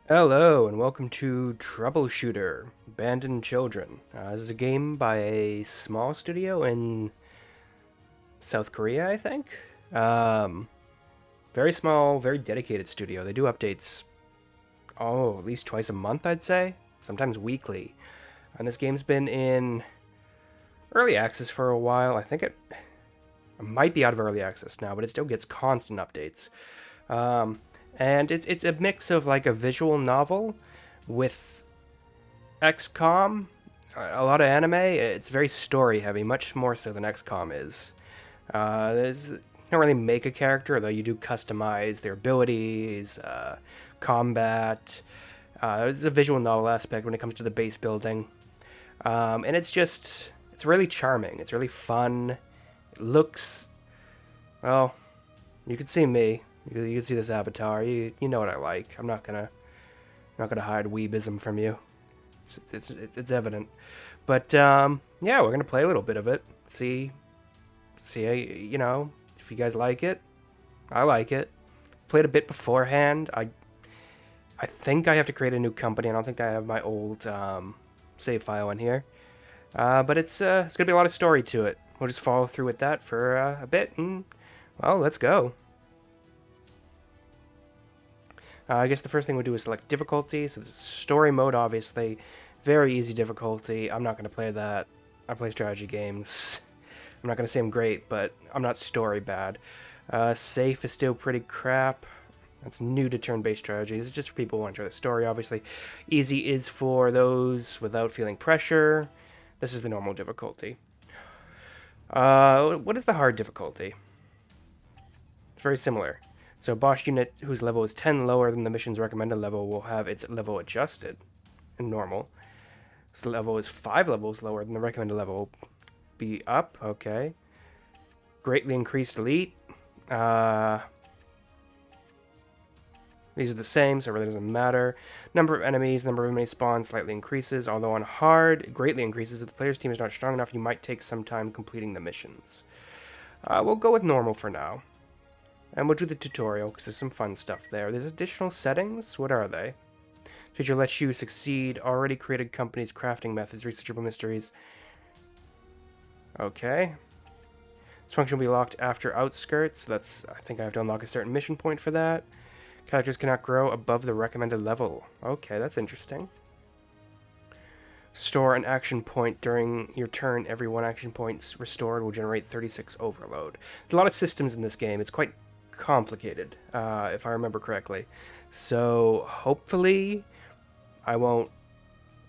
Hello and welcome to Troubleshooter, Abandoned Children. This is a game by a small studio in South Korea, I think. Um, Very small, very dedicated studio. They do updates, at least twice a month, I'd say, sometimes weekly. And this game's been in early access for a while. I think it might be out of early access now, but it still gets constant updates. Um, and it's a mix of like a visual novel with XCOM, a lot of anime. It's very story heavy, much more so than XCOM is. You don't really make a character, though you do customize their abilities, combat. There's a visual novel aspect when it comes to the base building, and it's really charming. It's really fun. It looks well. You can see me. You can see this avatar. You know what I like. I'm not gonna hide weebism from you. It's evident. But yeah, we're gonna play a little bit of it. See, if you guys like it. I like it. Played a bit beforehand. I think I have to create a new company. I don't think I have my old save file in here. But it's gonna be a lot of story to it. We'll just follow through with that for a bit, and well, let's go. I guess the first thing we'll do is select difficulty. So story mode, obviously, very easy difficulty. I'm not going to play that. I play strategy games. I'm not going to say I'm great, but I'm not story bad. Safe is still pretty crap. That's new to turn-based strategy. This is just for people who want to enjoy the story, obviously. Easy is for those without feeling pressure. This is the normal difficulty. What is the hard difficulty? It's very similar. So a boss unit whose level is 10 lower than the mission's recommended level will have its level adjusted in normal. This level is 5 levels lower than the recommended level. Be up, okay. Greatly increased elite. These are the same, so it really doesn't matter. Number of enemies, number of enemy spawns slightly increases, although on hard, it greatly increases. If the player's team is not strong enough, you might take some time completing the missions. We'll go with normal for now. And we'll do the tutorial, because there's some fun stuff there. There's additional settings? What are they? Feature lets you succeed already created companies, crafting methods, researchable mysteries. Okay. This function will be locked after outskirts. I think I have to unlock a certain mission point for that. Characters cannot grow above the recommended level. Okay, that's interesting. Store an action point during your turn. Every 1 action point restored will generate 36 overload. There's a lot of systems in this game. It's quite complicated, if I remember correctly. So hopefully I won't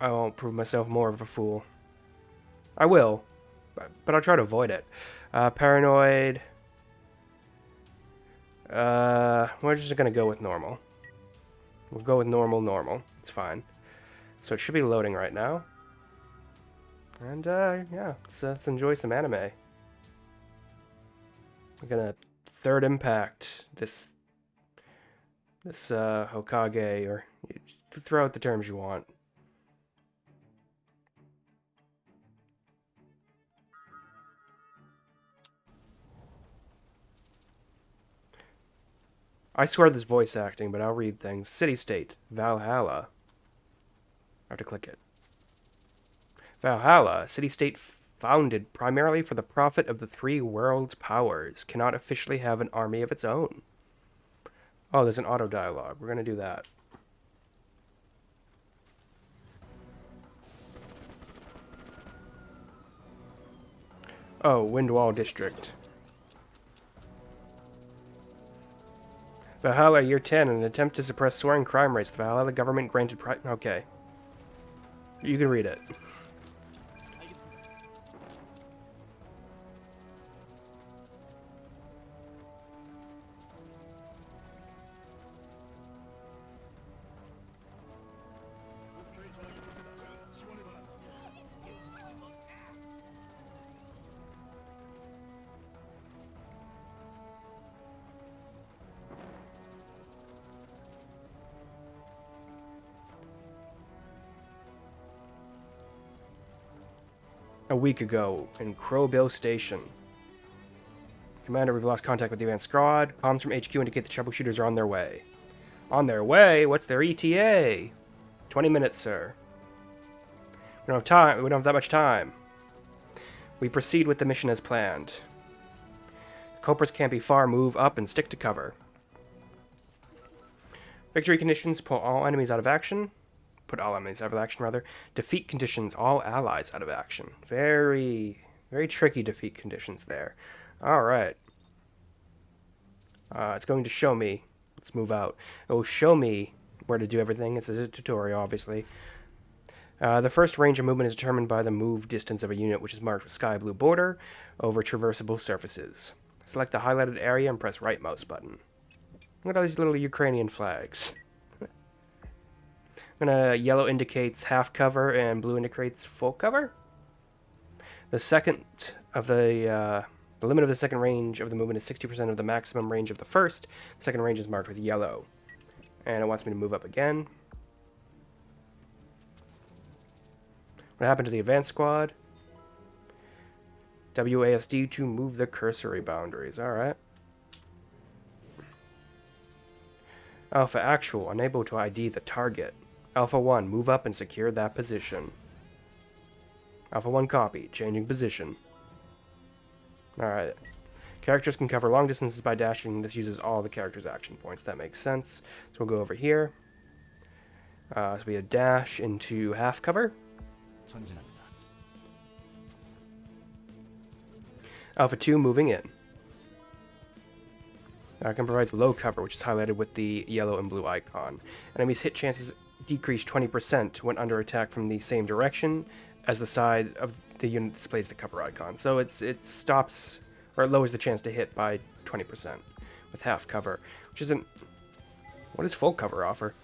prove myself more of a fool. I will, but I'll try to avoid it. Paranoid. We're just gonna go with normal. We'll go with normal. It's fine. So it should be loading right now. And yeah, let's enjoy some anime. We're gonna third impact this Hokage, or throw out the terms you want. I swear this voice acting, but I'll read things. City-state, Valhalla. I have to click it. Valhalla, city-state founded primarily for the profit of the 3 world's powers, cannot officially have an army of its own. Oh, there's an auto dialogue. We're going to do that. Oh, Windwall District. Valhalla, Year 10. In an attempt to suppress soaring crime rates, the Valhalla government granted okay. You can read it. A week ago in Crowbill Station. Commander, we've lost contact with the advanced squad. Comms from HQ indicate the troubleshooters are on their way. On their way? What's their ETA? 20 minutes, sir. We don't have time. We don't have that much time. We proceed with the mission as planned. The culprits can't be far. Move up and stick to cover. Victory conditions, pull all enemies out of action. Put all enemies out of action, rather. Defeat conditions, all allies out of action. Very, very tricky defeat conditions there. Alright. It's going to show me. Let's move out. It will show me where to do everything. It's a tutorial, obviously. The first range of movement is determined by the move distance of a unit, which is marked with sky blue border over traversable surfaces. Select the highlighted area and press right mouse button. Look at all these little Ukrainian flags. Yellow indicates half cover and blue indicates full cover. The limit of the second range of the movement is 60% of the maximum range of the first. The second range is marked with yellow. And it wants me to move up again. What happened to the advanced squad? WASD to move the cursory boundaries. Alright. Alpha Actual, unable to ID the target. Alpha 1, move up and secure that position. Alpha 1 copy, changing position. Alright. Characters can cover long distances by dashing. This uses all the character's action points. That makes sense. So we'll go over here. So we have dash into half cover. Alpha 2 moving in. Can provide low cover, which is highlighted with the yellow and blue icon. Enemies' hit chances decrease 20% when under attack from the same direction as the side of the unit displays the cover icon. So it stops, or it lowers the chance to hit by 20% with half cover, which isn't... What does full cover offer?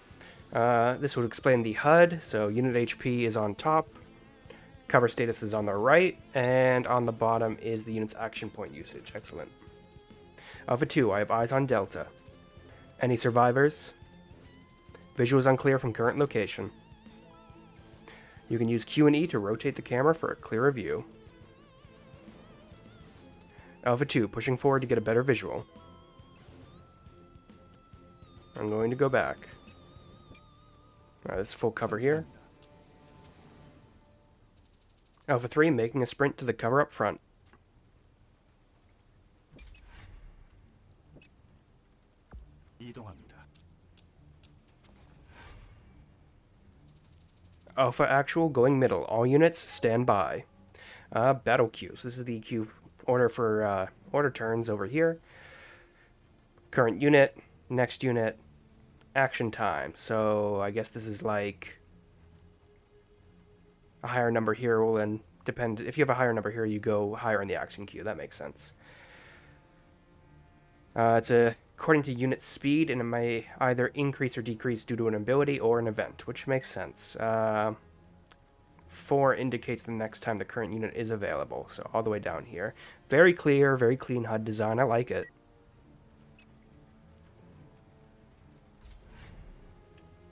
This would explain the HUD. So unit HP is on top, cover status is on the right, and on the bottom is the unit's action point usage. Excellent. Alpha 2, I have eyes on Delta. Any survivors? Visuals unclear from current location. You can use Q and E to rotate the camera for a clearer view. Alpha 2, pushing forward to get a better visual. I'm going to go back. Alright, this is full cover here. Alpha 3, making a sprint to the cover up front. Alpha Actual going middle. All units stand by. Battle queues. This is the queue order for order turns over here. Current unit, next unit, action time. So I guess this is like a higher number here will then depend. If you have a higher number here, you go higher in the action queue. That makes sense. It's according to unit speed, and it may either increase or decrease due to an ability or an event, which makes sense. 4 indicates the next time the current unit is available, so all the way down here. Very clear, very clean HUD design. I like it.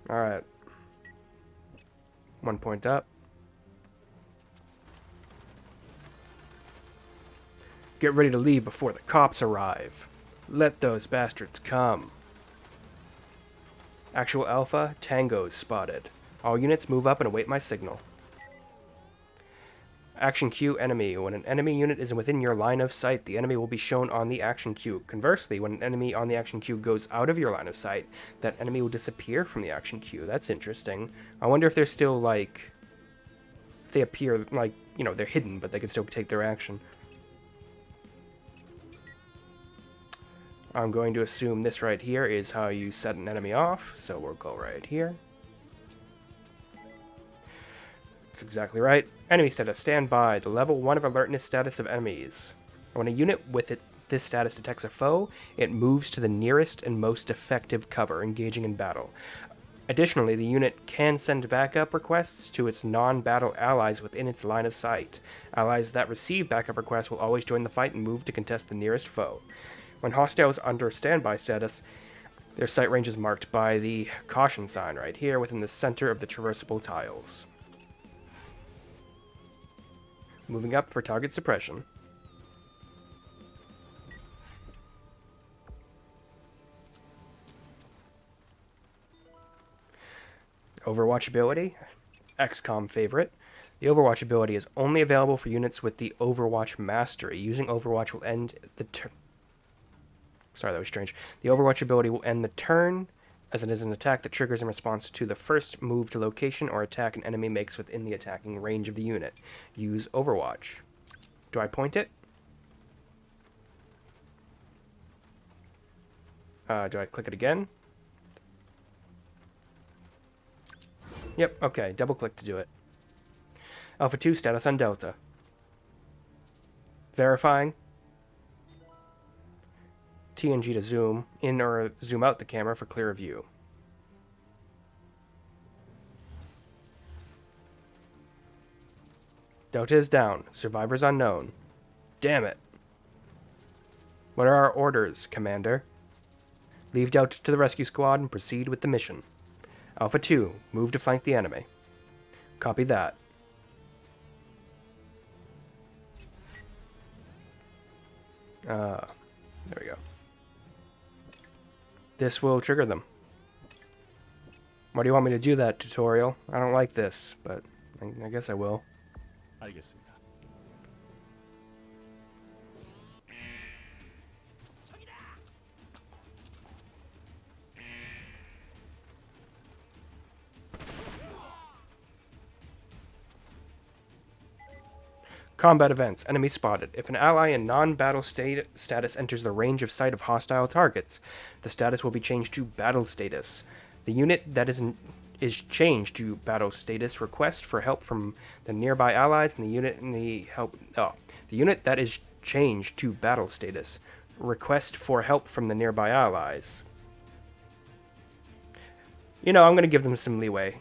Alright. 1 point up. Get ready to leave before the cops arrive. Let those bastards come. Actual Alpha, Tango's spotted. All units move up and await my signal. Action queue enemy. When an enemy unit is within your line of sight, the enemy will be shown on the action queue. Conversely, when an enemy on the action queue goes out of your line of sight, that enemy will disappear from the action queue. That's interesting. I wonder if they're still, like... If they appear, like, you know, they're hidden, but they can still take their action. I'm going to assume this right here is how you set an enemy off, so we'll go right here. That's exactly right. Enemy status, stand by. The level 1 of alertness status of enemies. When a unit with this status detects a foe, it moves to the nearest and most effective cover, engaging in battle. Additionally, the unit can send backup requests to its non-battle allies within its line of sight. Allies that receive backup requests will always join the fight and move to contest the nearest foe. When hostiles under standby status, their sight range is marked by the caution sign right here within the center of the traversable tiles. Moving up for target suppression. Overwatch ability, XCOM favorite. The Overwatch ability is only available for units with the Overwatch Mastery. Using Overwatch will end the turn. Sorry, that was strange. The Overwatch ability will end the turn, as it is an attack that triggers in response to the first move to location or attack an enemy makes within the attacking range of the unit. Use Overwatch. Do I point it? Do I click it again? Yep, okay. Double click to do it. Alpha 2, status on Delta. Verifying. TNG to zoom in or zoom out the camera for clearer view. Delta is down. Survivors unknown. Damn it. What are our orders, Commander? Leave Delta to the rescue squad and proceed with the mission. Alpha 2, move to flank the enemy. Copy that. There we go. This will trigger them. Why do you want me to do that, tutorial? I don't like this, but I guess I will. Combat events. Enemy spotted. If an ally in non-battle status enters the range of sight of hostile targets, the status will be changed to battle status. The unit that is changed to battle status request for help from the nearby allies, and the unit that is changed to battle status request for help from the nearby allies. You know, I'm going to give them some leeway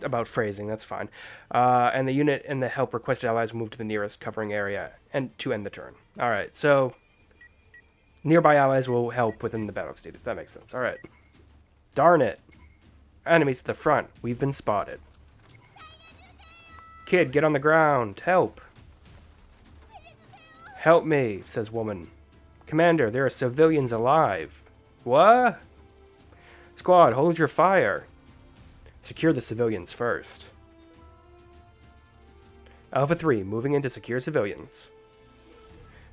about phrasing, that's fine. And the unit and the help requested allies will move to the nearest covering area and to end the turn. Alright, so nearby allies will help within the battle state, if that makes sense. Alright. Darn it. Enemies at the front. We've been spotted. Kid, get on the ground. Help. Help me, says woman. Commander, there are civilians alive. What? Squad, hold your fire. Secure the civilians first. Alpha 3, moving in to secure civilians.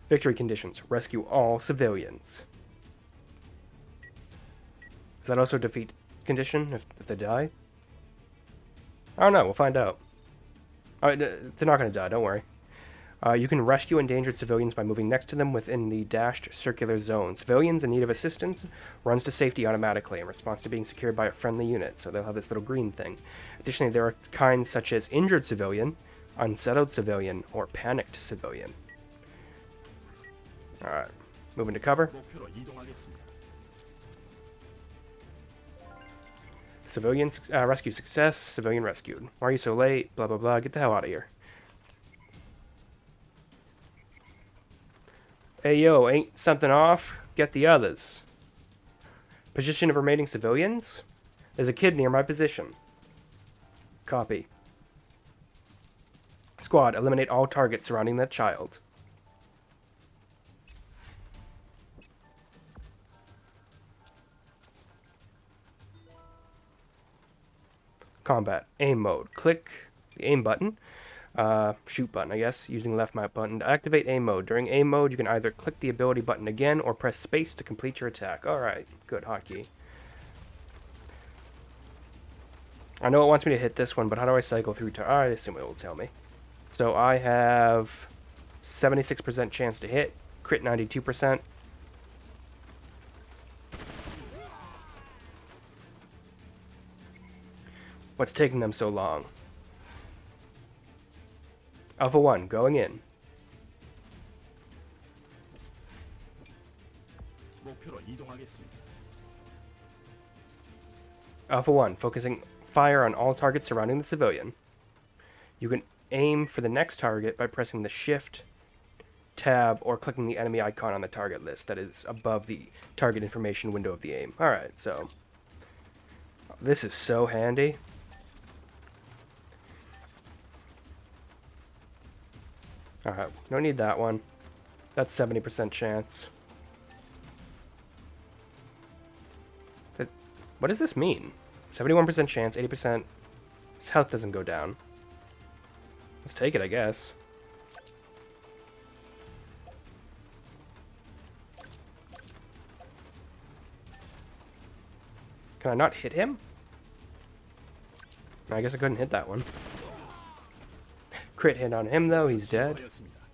Victory conditions. Rescue all civilians. Is that also a defeat condition if they die? I don't know. We'll find out. They're not going to die. Don't worry. You can rescue endangered civilians by moving next to them within the dashed circular zone. Civilians in need of assistance runs to safety automatically in response to being secured by a friendly unit, so they'll have this little green thing. Additionally, there are kinds such as injured civilian, unsettled civilian, or panicked civilian. Alright, moving to cover. Civilian rescue success, civilian rescued. Why are you so late? Blah, blah, blah. Get the hell out of here. Hey, yo, ain't something off? Get the others. Position of remaining civilians? There's a kid near my position. Copy. Squad, eliminate all targets surrounding that child. Combat. Aim mode. Click the aim button. Shoot button, I guess, using left mouse button to activate aim mode. During aim mode, you can either click the ability button again or press space to complete your attack. Alright, good hotkey. I know it wants me to hit this one, but how do I cycle through to... I assume it will tell me. So I have 76% chance to hit, crit 92%. What's taking them so long? Alpha 1, going in. Alpha 1, focusing fire on all targets surrounding the civilian. You can aim for the next target by pressing the Shift, Tab, or clicking the enemy icon on the target list that is above the target information window of the aim. Alright, so this is so handy. Alright, no need that one. That's 70% chance. What does this mean? 71% chance, 80%. His health doesn't go down. Let's take it, I guess. Can I not hit him? I guess I couldn't hit that one. Crit hit on him, though. He's dead.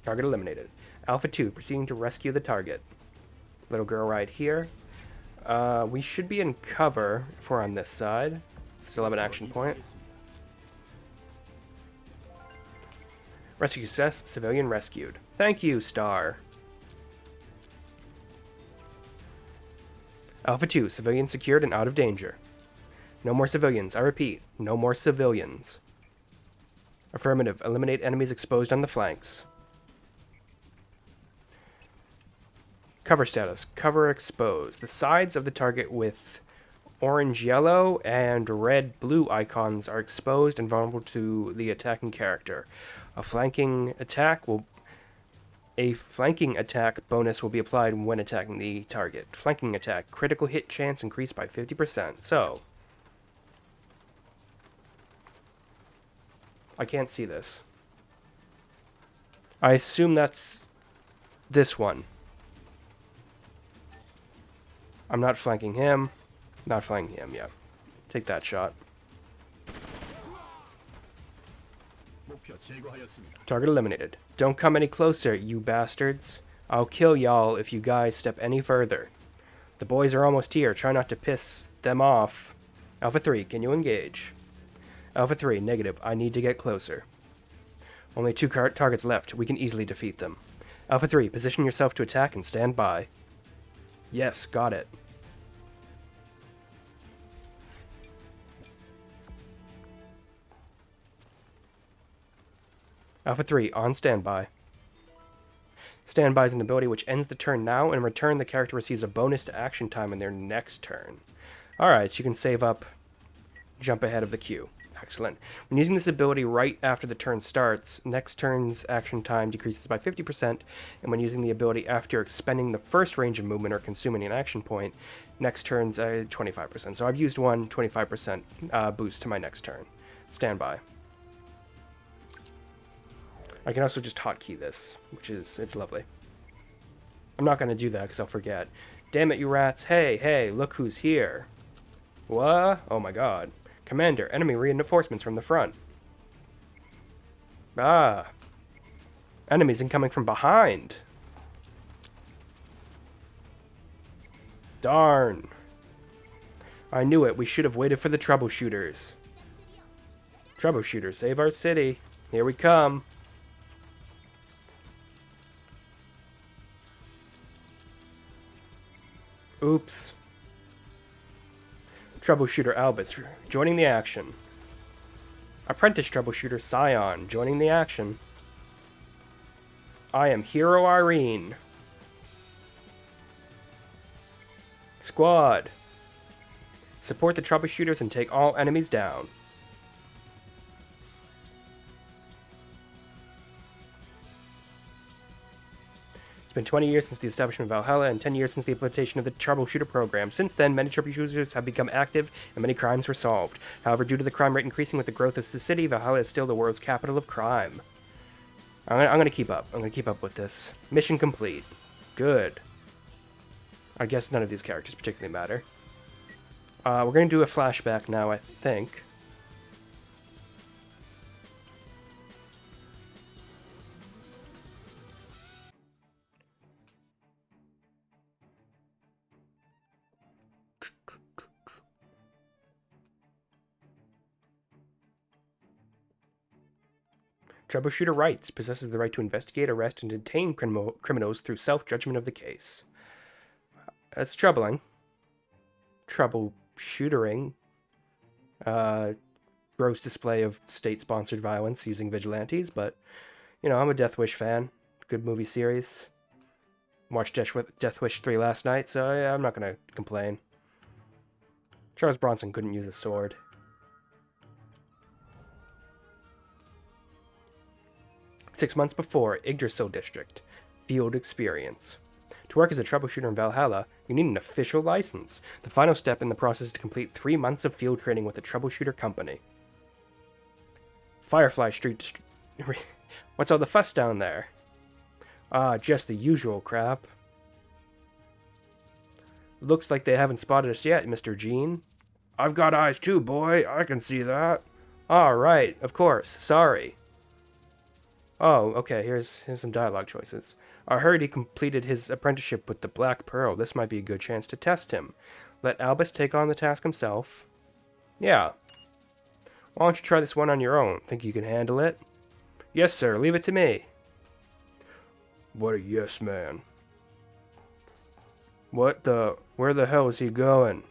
Target eliminated. Alpha 2, proceeding to rescue the target. Little girl right here. We should be in cover if we're on this side. Still have an action point. Rescue success. Civilian rescued. Thank you, Star. Alpha 2, civilian secured and out of danger. No more civilians. I repeat, no more civilians. Affirmative. Eliminate enemies exposed on the flanks. Cover status. Cover exposed. The sides of the target with orange-yellow and red-blue icons are exposed and vulnerable to the attacking character. A flanking attack bonus will be applied when attacking the target. Flanking attack. Critical hit chance increased by 50%. So, I can't see this. I assume that's this one. I'm not flanking him. Not flanking him, yeah. Take that shot. Target eliminated. Don't come any closer, you bastards. I'll kill y'all if you guys step any further. The boys are almost here. Try not to piss them off. Alpha 3, can you engage? Alpha 3, negative. I need to get closer. Only 2 targets left. We can easily defeat them. Alpha 3, position yourself to attack and stand by. Yes, got it. Alpha 3, on standby. Standby is an ability which ends the turn now, and in return the character receives a bonus to action time in their next turn. Alright, so you can save up, jump ahead of the queue. Excellent. When using this ability right after the turn starts, next turn's action time decreases by 50%, and when using the ability after expending the first range of movement or consuming an action point, next turn's 25%. So I've used one 25% boost to my next turn. Standby. I can also just hotkey this, which is, it's lovely. I'm not going to do that because I'll forget. Damn it, you rats. Hey, look who's here. What? Oh my god. Commander, enemy reinforcements from the front. Ah. Enemies incoming from behind. Darn. I knew it. We should have waited for the troubleshooters. Troubleshooters, save our city. Here we come. Oops. Troubleshooter Albus joining the action. Apprentice Troubleshooter Scion joining the action. I am Hero Irene. Squad. Support the troubleshooters and take all enemies down. It's been 20 years since the establishment of Valhalla and 10 years since the implementation of the troubleshooter program. Since then, many troubleshooters have become active and many crimes were solved. However, due to the crime rate increasing with the growth of the city, Valhalla is still the world's capital of crime. I'm gonna keep up. I'm gonna keep up with this. Mission complete. Good. I guess none of these characters particularly matter. We're gonna do a flashback now, I think. Troubleshooter Rights possesses the right to investigate, arrest, and detain criminals through self-judgment of the case. That's troubling. Troubleshootering. Gross display of state-sponsored violence using vigilantes, but, you know, I'm a Death Wish fan. Good movie series. Watched Death Wish 3 last night, so yeah, I'm not going to complain. Charles Bronson couldn't use a sword. Six months before, Yggdrasil District. Field experience. To work as a troubleshooter in Valhalla, you need an official license. The final step in the process is to complete 3 months of field training with a troubleshooter company. Firefly Street. What's all the fuss down there? Ah, just the usual crap. Looks like they haven't spotted us yet, Mr. Gene. I've got eyes too, boy. I can see that. Ah, right. Of course. Sorry. Oh, okay. Here's some dialogue choices. I heard he completed his apprenticeship with the Black Pearl. This might be a good chance to test him. Let Albus take on the task himself. Yeah. Why don't you try this one on your own? Think you can handle it? Yes, sir. Leave it to me. What a yes man. What the... Where the hell is he going?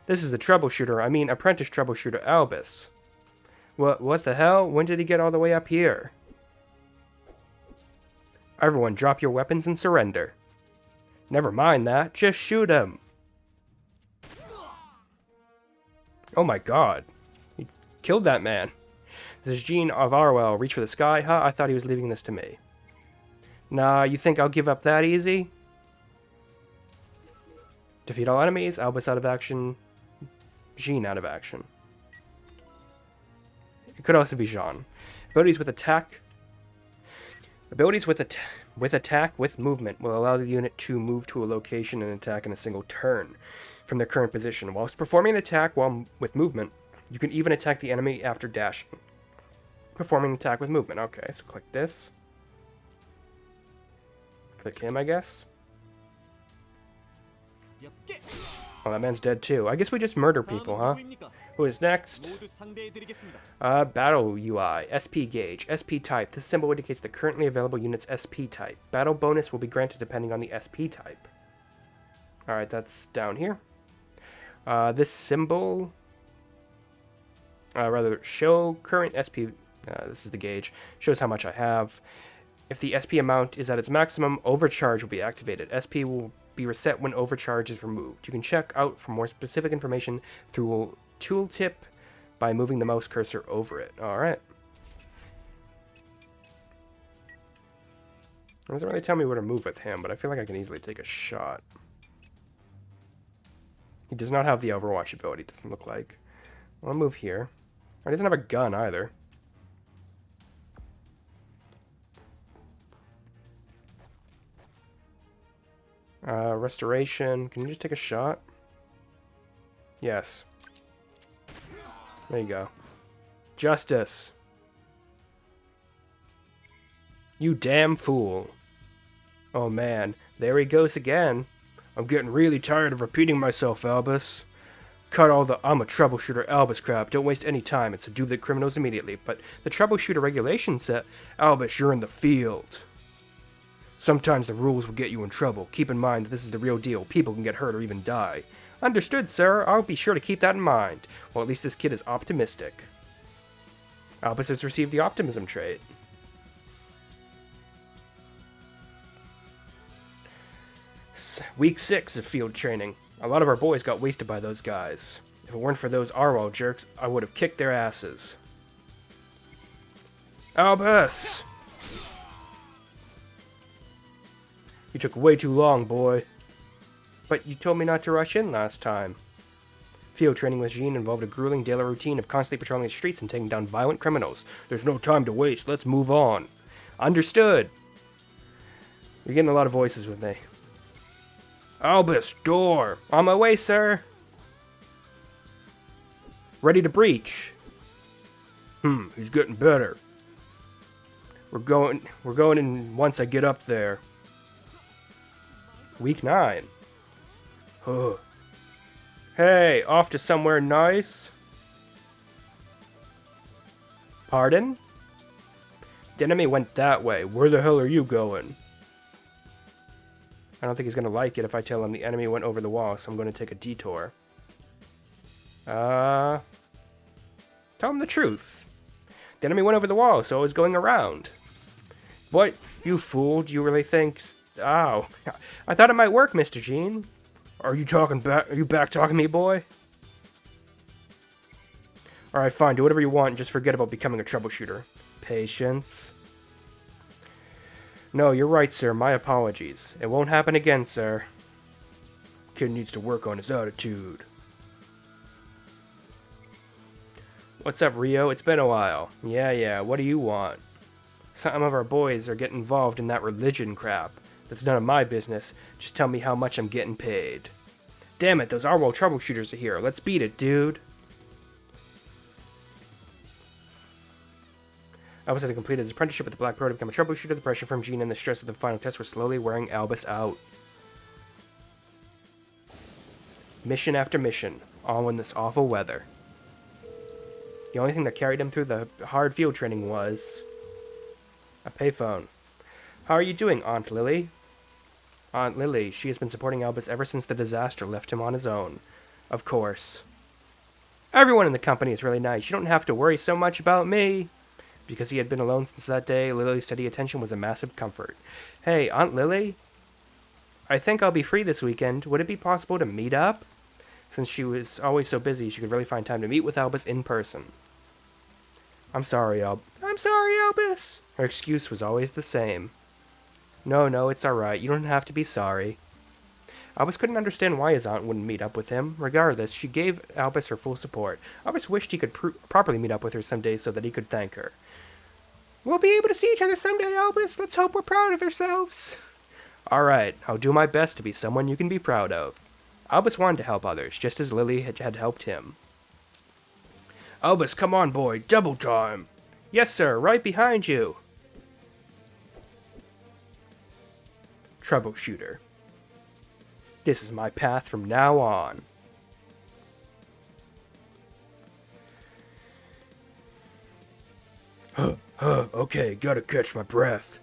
This is the troubleshooter. I mean, apprentice troubleshooter Albus. What the hell? When did he get all the way up here? Everyone, drop your weapons and surrender. Never mind that. Just shoot him. Oh my god. He killed that man. This is Gene of Arwell. Reach for the sky? Huh? I thought he was leaving this to me. Nah, you think I'll give up that easy? Defeat all enemies. Albus out of action. Gene out of action. It could also be Jean. Abilities with attack. Abilities with attack with movement will allow the unit to move to a location and attack in a single turn from their current position. Whilst performing an attack with movement, you can even attack the enemy after dashing. Performing an attack with movement. Okay, so click this. Click him, I guess. Oh, that man's dead too. I guess we just murder people, huh? Who is next? Battle UI. SP gauge. SP type. This symbol indicates the currently available unit's SP type. Battle bonus will be granted depending on the SP type. Alright, that's down here. This symbol... rather, show current SP... this is the gauge. Shows how much I have. If the SP amount is at its maximum, overcharge will be activated. SP will be reset when overcharge is removed. You can check out for more specific information through a tooltip by moving the mouse cursor over it. Alright. It doesn't really tell me where to move with him, but I feel like I can easily take a shot. He does not have the Overwatch ability, doesn't look like. I'll move here. He doesn't have a gun either. Restoration. Can you just take a shot? Yes. There you go. Justice. You damn fool. Oh man, there he goes again. I'm getting really tired of repeating myself, Albus. Cut all the I'm a troubleshooter Albus crap. Don't waste any time and subdue the criminals immediately. But the troubleshooter regulations set, Albus, you're in the field. Sometimes the rules will get you in trouble. Keep in mind that this is the real deal. People can get hurt or even die. Understood, sir. I'll be sure to keep that in mind. Well, at least this kid is optimistic. Albus has received the optimism trait. Week 6 of field training. A lot of our boys got wasted by those guys. If it weren't for those Arwell jerks, I would have kicked their asses. Albus! You took way too long, boy. But you told me not to rush in last time. Field training with Jean involved a grueling daily routine of constantly patrolling the streets and taking down violent criminals. There's no time to waste. Let's move on. Understood. You're getting a lot of voices with me. Albus, door. On my way, sir. Ready to breach. He's getting better. We're going in once I get up there. Week 9. Huh. Hey, off to somewhere nice? Pardon? The enemy went that way. Where the hell are you going? I don't think he's going to like it if I tell him the enemy went over the wall, so I'm going to take a detour. Tell him the truth. The enemy went over the wall, so I was going around. What? You fool. Do you really think... Ow. I thought it might work, Mr. Gene. Are you back talking to me, boy? Alright, fine. Do whatever you want and just forget about becoming a troubleshooter. Patience. No, you're right, sir. My apologies. It won't happen again, sir. Kid needs to work on his attitude. What's up, Rio? It's been a while. Yeah, what do you want? Some of our boys are getting involved in that religion crap. That's none of my business. Just tell me how much I'm getting paid. Damn it, those Arwell troubleshooters are here. Let's beat it, dude. Albus had completed his apprenticeship with the Black Pro to become a troubleshooter. The pressure from Gene and the stress of the final test were slowly wearing Albus out. Mission after mission, all in this awful weather. The only thing that carried him through the hard field training was a payphone. How are you doing, Aunt Lily? Aunt Lily, she has been supporting Albus ever since the disaster left him on his own. Of course. Everyone in the company is really nice. You don't have to worry so much about me. Because he had been alone since that day, Lily's steady attention was a massive comfort. Hey, Aunt Lily? I think I'll be free this weekend. Would it be possible to meet up? Since she was always so busy, she could really find time to meet with Albus in person. I'm sorry, Albus. Her excuse was always the same. No, it's alright. You don't have to be sorry. Albus couldn't understand why his aunt wouldn't meet up with him. Regardless, she gave Albus her full support. Albus wished he could properly meet up with her someday so that he could thank her. We'll be able to see each other someday, Albus. Let's hope we're proud of ourselves. Alright, I'll do my best to be someone you can be proud of. Albus wanted to help others, just as Lily had helped him. Albus, come on, boy. Double time. Yes, sir. Right behind you. Troubleshooter. This is my path from now on. Okay, gotta catch my breath.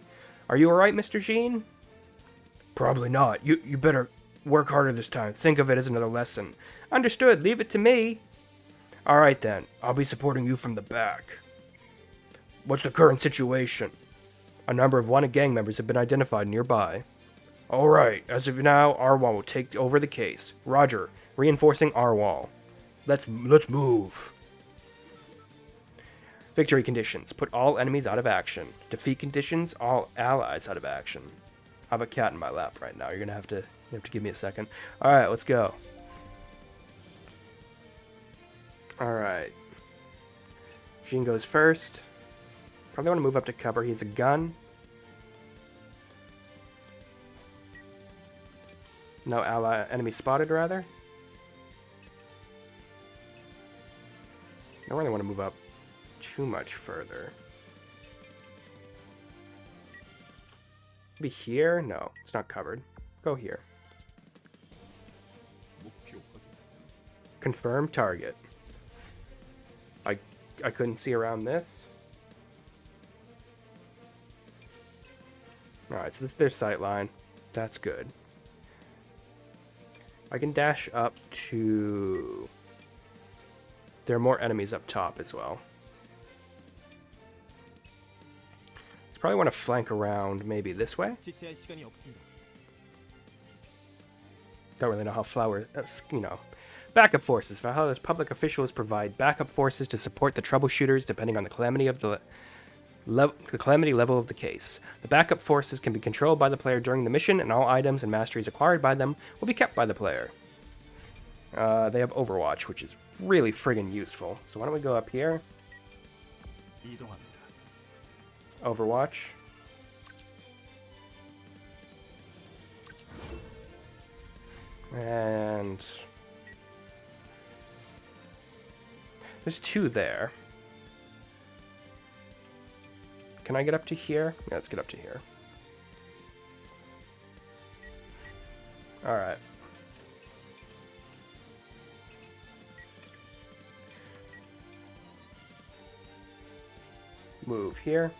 Are you alright, Mr. Jean? Probably not. You better work harder this time. Think of it as another lesson. Understood. Leave it to me. Alright then. I'll be supporting you from the back. What's the current situation? A number of wanted gang members have been identified nearby. Alright, as of now, Arwall will take over the case. Roger. Reinforcing Arwall. Let's move. Victory conditions. Put all enemies out of action. Defeat conditions. All allies out of action. I have a cat in my lap right now. You're gonna have to give me a second. Alright, let's go. Alright. Jean goes first. Probably want to move up to cover. He's a gun. No enemy spotted, rather. I don't really want to move up too much further. Maybe here? No, it's not covered. Go here. Confirm target. I couldn't see around this. Alright, so this is their sight line. That's good. I can dash up to... There are more enemies up top as well. Let's probably want to flank around maybe this way. Don't really know how backup forces. For how those public officials provide backup forces to support the troubleshooters depending on the calamity of the calamity level of the case. The backup forces can be controlled by the player during the mission, and all items and masteries acquired by them will be kept by the player. They have Overwatch, which is really friggin' useful. So why don't we go up here? Overwatch. And... there's two there. Can I get up to here? Yeah, let's get up to here. Alright. Move here.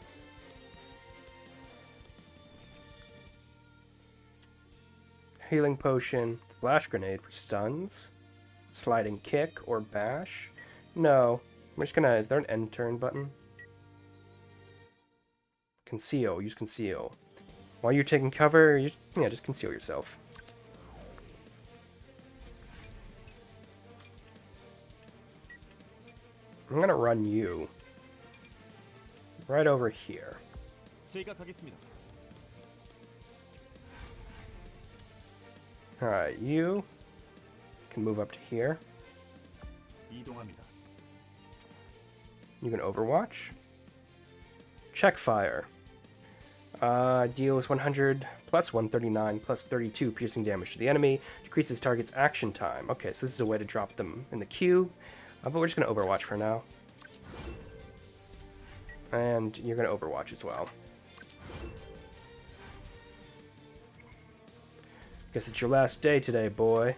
Healing potion. Flash grenade for stuns. Sliding kick or bash. No. I'm just gonna... Is there an end turn button? Conceal. Use conceal. While you're taking cover, just conceal yourself. I'm gonna run you right over here. Alright, you can move up to here. You can Overwatch. Check fire. Deals 100 plus 139 plus 32 piercing damage to the enemy. Decreases target's action time. Okay, so this is a way to drop them in the queue. But we're just going to Overwatch for now. And you're going to Overwatch as well. Guess it's your last day today, boy.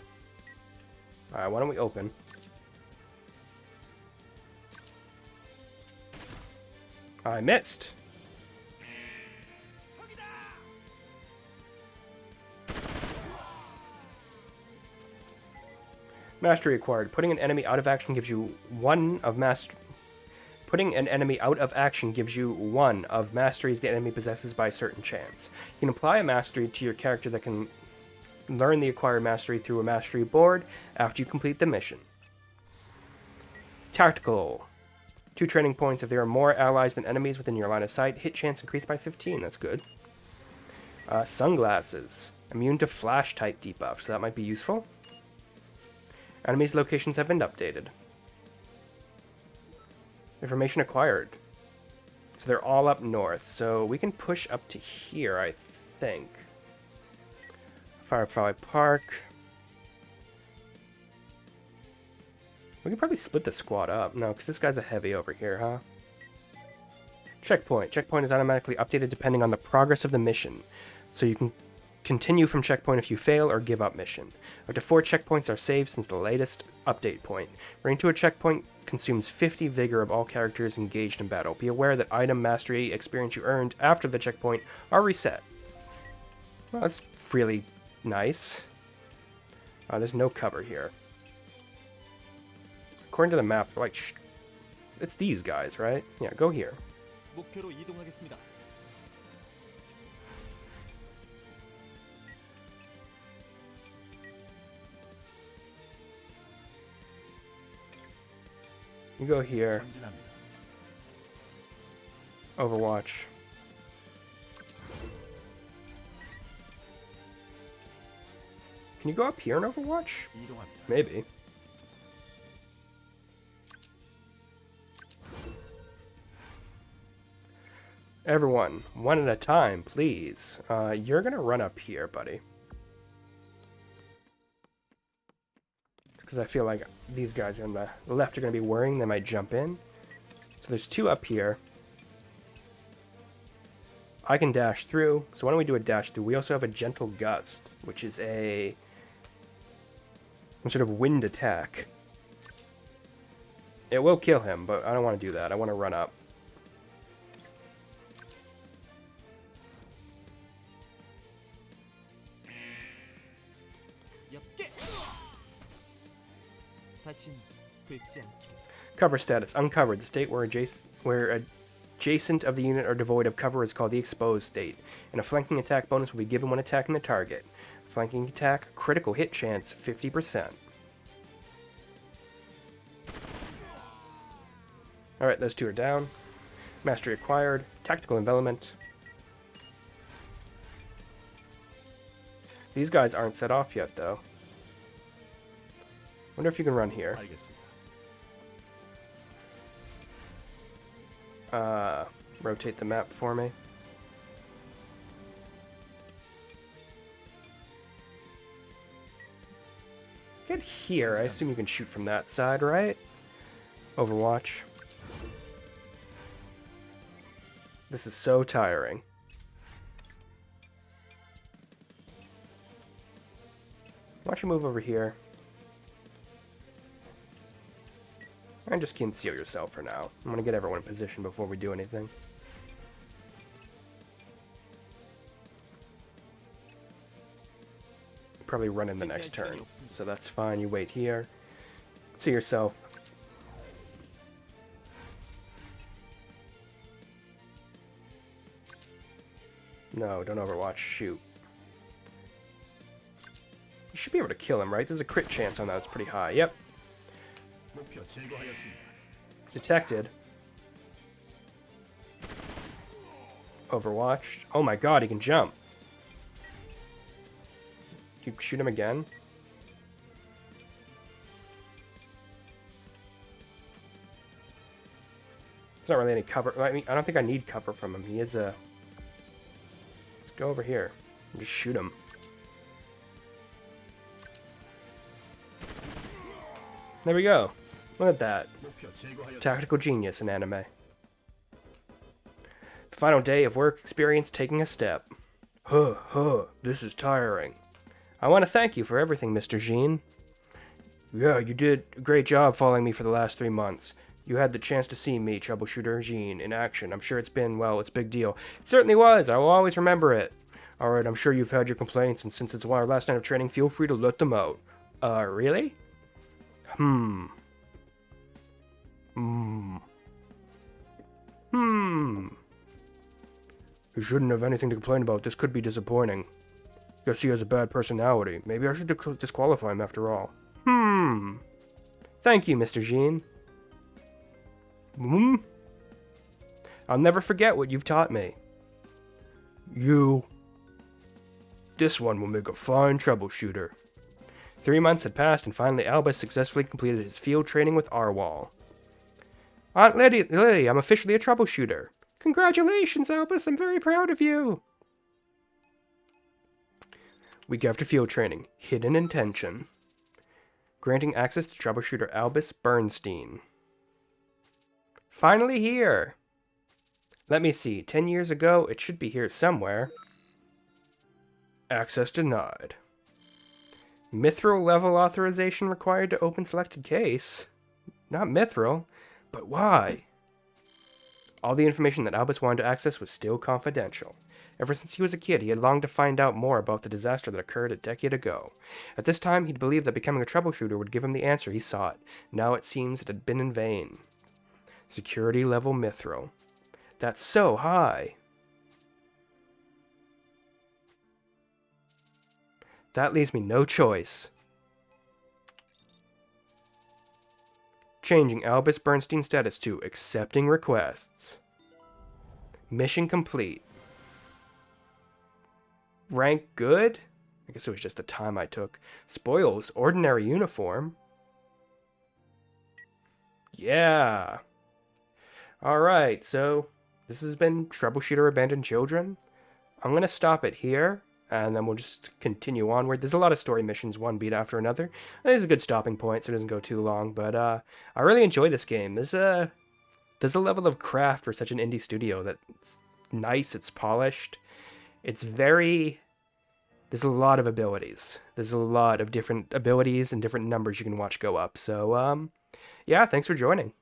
Alright, why don't we open? I missed! Mastery acquired. Putting an enemy out of action gives you one of masteries the enemy possesses by a certain chance. You can apply a mastery to your character that can learn the acquired mastery through a mastery board after you complete the mission. Tactical. 2 training points. If there are more allies than enemies within your line of sight, hit chance increased by 15. That's good. Sunglasses. Immune to flash type debuff, so that might be useful. Enemies' locations have been updated. Information acquired. So they're all up north, so we can push up to here, I think. Firefly Park. We can probably split the squad up. No, because this guy's a heavy over here, huh? Checkpoint. Checkpoint is automatically updated depending on the progress of the mission. So you can continue from checkpoint if you fail or give up mission. Up to 4 checkpoints are saved since the latest update point. Running to a checkpoint consumes 50 vigor of all characters engaged in battle. Be aware that item mastery experience you earned after the checkpoint are reset. Well, that's really nice. There's no cover here. According to the map, like, it's these guys, right? Yeah, go here. You go here. Overwatch. Can you go up here in Overwatch? Maybe. Everyone, one at a time, please. You're gonna run up here, buddy. Because I feel like these guys on the left are going to be worrying. They might jump in. So there's 2 up here. I can dash through. So why don't we do a dash through? We also have a Gentle Gust, which is some sort of wind attack. It will kill him, but I don't want to do that. I want to run up. Cover status. Uncovered. The state where adjacent of the unit are devoid of cover is called the exposed state. And a flanking attack bonus will be given when attacking the target. Flanking attack, critical hit chance, 50%. Alright, those 2 are down. Mastery acquired. Tactical envelopment. These guys aren't set off yet, though. Wonder if you can run here. Rotate the map for me. Get here. I assume you can shoot from that side, right? Overwatch. This is so tiring. Why don't you move over here? And just conceal yourself for now. I'm going to get everyone in position before we do anything. Probably run in the next turn, so that's fine. You wait here. See yourself. No, don't Overwatch. Shoot. You should be able to kill him, right? There's a crit chance on that. It's pretty high. Yep. Detected. Overwatched. Oh my god, he can jump. You shoot him again? It's not really any cover. I mean, I don't think I need cover from him. He is a... Let's go over here and just shoot him. There we go. Look at that. Tactical genius in anime. The final day of work experience taking a step. This is tiring. I want to thank you for everything, Mr. Jean. Yeah, you did a great job following me for the last 3 months. You had the chance to see me, Troubleshooter Jean, in action. I'm sure it's been, well, it's a big deal. It certainly was. I will always remember it. Alright, I'm sure you've had your complaints, and since it's our last night of training, feel free to let them out. Really? You shouldn't have anything to complain about. This could be disappointing. Guess he has a bad personality. Maybe I should disqualify him after all. Thank you, Mr. Jean. I'll never forget what you've taught me. This one will make a fine troubleshooter. 3 months had passed, and finally Albus successfully completed his field training with Arwal. Aunt Lily, I'm officially a troubleshooter. Congratulations, Albus. I'm very proud of you. Week after field training. Hidden intention. Granting access to troubleshooter Albus Bernstein. Finally here. Let me see. 10 years ago, it should be here somewhere. Access denied. Mithril level authorization required to open selected case. Not Mithril, but why? All the information that Albus wanted to access was still confidential. Ever since he was a kid, he had longed to find out more about the disaster that occurred a decade ago. At this time, he'd believed that becoming a troubleshooter would give him the answer he sought. Now it seems it had been in vain. Security level Mithril. That's so high. That leaves me no choice. Changing Albus Bernstein's status to accepting requests. Mission complete. Rank good? I guess it was just the time I took. Spoils, ordinary uniform. Yeah. Alright, so this has been Troubleshooter Abandoned Children. I'm going to stop it here, and then we'll just continue onward. There's a lot of story missions, one beat after another. There's a good stopping point, so it doesn't go too long, but I really enjoy this game. There's a level of craft for such an indie studio that's nice, it's polished. It's very... There's a lot of abilities. There's a lot of different abilities and different numbers you can watch go up. So, yeah, thanks for joining.